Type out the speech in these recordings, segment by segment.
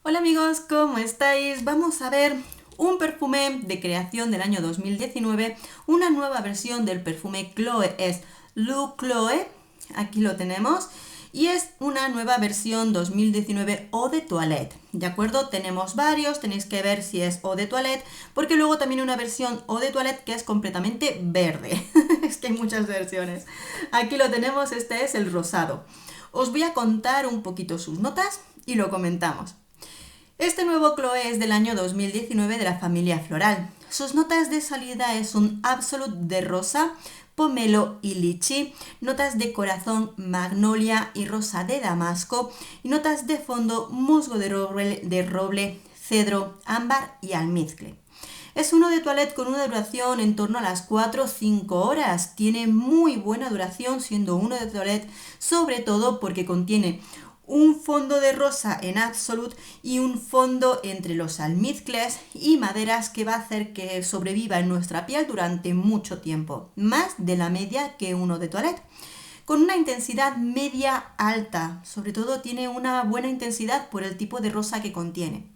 Hola amigos, ¿cómo estáis? Vamos a ver un perfume de creación del año 2019, una nueva versión del perfume Chloé, es Le Chloé, aquí lo tenemos, y es una nueva versión 2019 Eau de Toilette, ¿de acuerdo? Tenemos varios, tenéis que ver si es Eau de Toilette, porque luego también una versión Eau de Toilette que es completamente verde, es que hay muchas versiones. Aquí lo tenemos, este es el rosado. Os voy a contar un poquito sus notas y lo comentamos. Este nuevo Chloé es del año 2019 de la familia floral. Sus notas de salida es un Absolute de rosa, pomelo y lichi, notas de corazón, magnolia y rosa de damasco, y notas de fondo, musgo de roble, cedro, ámbar y almizcle. Es uno de toilette con una duración en torno a las 4 o 5 horas. Tiene muy buena duración siendo uno de toilette, sobre todo porque contiene un fondo de rosa en Absolute y un fondo entre los almizcles y maderas que va a hacer que sobreviva en nuestra piel durante mucho tiempo, más de la media que uno de toilette. Con una intensidad media alta, sobre todo tiene una buena intensidad por el tipo de rosa que contiene.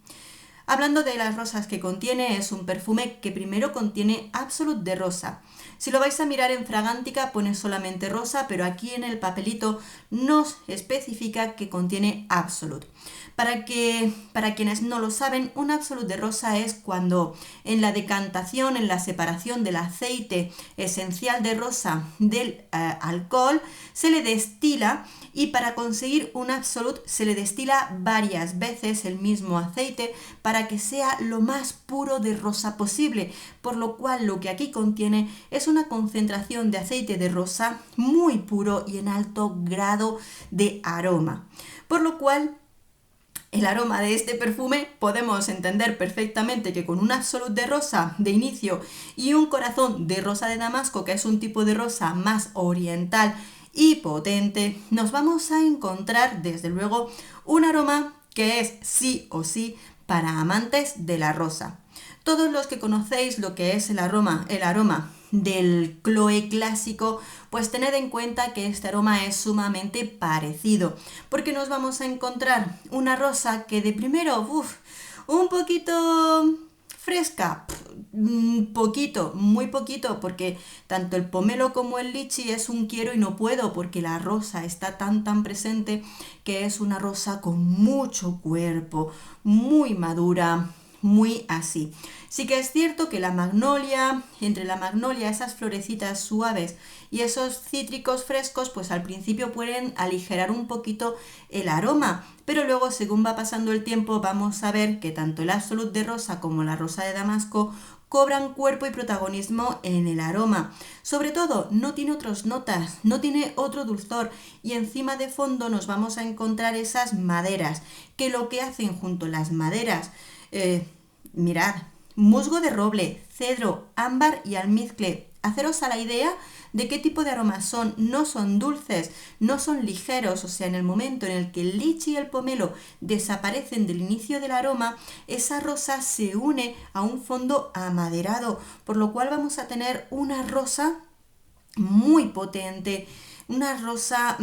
Hablando de las rosas que contiene, es un perfume que primero contiene Absolute de rosa. Si lo vais a mirar en Fragántica pone solamente rosa, pero aquí en el papelito nos especifica que contiene Absolute. Para quienes no lo saben, un Absolute de rosa es cuando en la decantación, en la separación del aceite esencial de rosa del alcohol, se le destila, y para conseguir un Absolute se le destila varias veces el mismo aceite para que sea lo más puro de rosa posible, por lo cual lo que aquí contiene es una concentración de aceite de rosa muy puro y en alto grado de aroma. Por lo cual el aroma de este perfume podemos entender perfectamente que con un Absolute de rosa de inicio y un corazón de rosa de damasco, que es un tipo de rosa más oriental y potente, nos vamos a encontrar desde luego un aroma que es sí o sí para amantes de la rosa. Todos los que conocéis lo que es el aroma del Chloé clásico, pues tened en cuenta que este aroma es sumamente parecido, porque nos vamos a encontrar una rosa que de primero, un poquito fresca, poquito, muy poquito, porque tanto el pomelo como el lichi es un quiero y no puedo, porque la rosa está tan presente que es una rosa con mucho cuerpo, muy madura, muy así. Sí que es cierto que la magnolia, entre la magnolia, esas florecitas suaves y esos cítricos frescos, pues al principio pueden aligerar un poquito el aroma, pero luego según va pasando el tiempo vamos a ver que tanto el Absolute de rosa como la rosa de damasco cobran cuerpo y protagonismo en el aroma. Sobre todo, no tiene otras notas, no tiene otro dulzor, y encima de fondo nos vamos a encontrar esas maderas, que lo que hacen junto a las maderas, mirad, musgo de roble, cedro, ámbar y almizcle. Haceros a la idea de qué tipo de aromas son. No son dulces, no son ligeros, o sea, en el momento en el que el lichi y el pomelo desaparecen del inicio del aroma, esa rosa se une a un fondo amaderado, por lo cual vamos a tener una rosa muy potente, una rosa,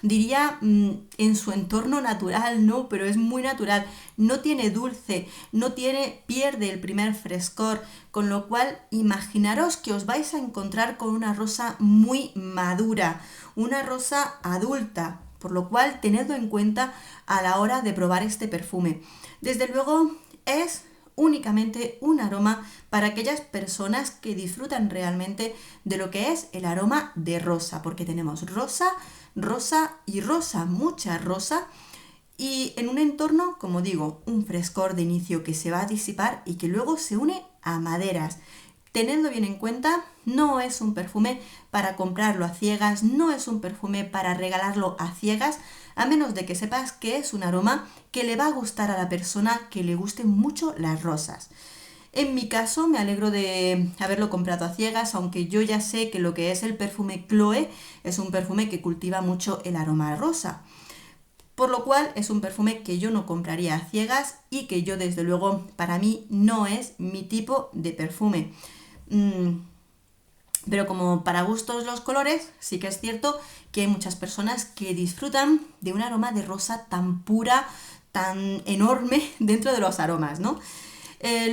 diría, en su entorno natural, ¿no? Pero es muy natural, no tiene dulce, no tiene, pierde el primer frescor, con lo cual imaginaros que os vais a encontrar con una rosa muy madura, una rosa adulta, por lo cual tenedlo en cuenta a la hora de probar este perfume. Desde luego es únicamente un aroma para aquellas personas que disfrutan realmente de lo que es el aroma de rosa, porque tenemos rosa, rosa y rosa, mucha rosa, y en un entorno, como digo, un frescor de inicio que se va a disipar y que luego se une a maderas. Tenedlo bien en cuenta, no es un perfume para comprarlo a ciegas, no es un perfume para regalarlo a ciegas, a menos de que sepas que es un aroma que le va a gustar a la persona que le gusten mucho las rosas. En mi caso me alegro de haberlo comprado a ciegas, aunque yo ya sé que lo que es el perfume Chloé es un perfume que cultiva mucho el aroma rosa. Por lo cual es un perfume que yo no compraría a ciegas y que yo desde luego para mí no es mi tipo de perfume. Pero como para gustos los colores, sí que es cierto que hay muchas personas que disfrutan de un aroma de rosa tan pura, tan enorme dentro de los aromas, ¿no?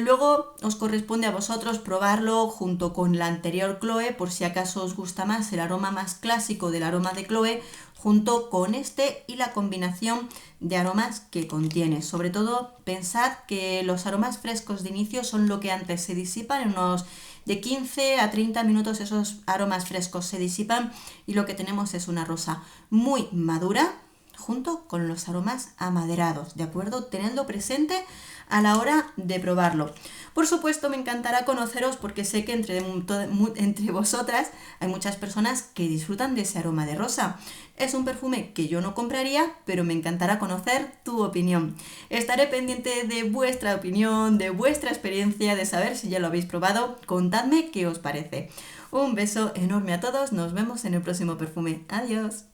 Luego os corresponde a vosotros probarlo junto con la anterior Chloe, por si acaso os gusta más el aroma más clásico del aroma de Chloe, junto con este y la combinación de aromas que contiene. Sobre todo, pensad que los aromas frescos de inicio son lo que antes se disipan en unos de 15 a 30 minutos. Esos aromas frescos se disipan y lo que tenemos es una rosa muy madura junto con los aromas amaderados, ¿de acuerdo? Tenedlo presente a la hora de probarlo. Por supuesto, me encantará conoceros porque sé que entre vosotras hay muchas personas que disfrutan de ese aroma de rosa. Es un perfume que yo no compraría, pero me encantará conocer tu opinión. Estaré pendiente de vuestra opinión, de vuestra experiencia, de saber si ya lo habéis probado. Contadme qué os parece. Un beso enorme a todos, nos vemos en el próximo perfume. Adiós.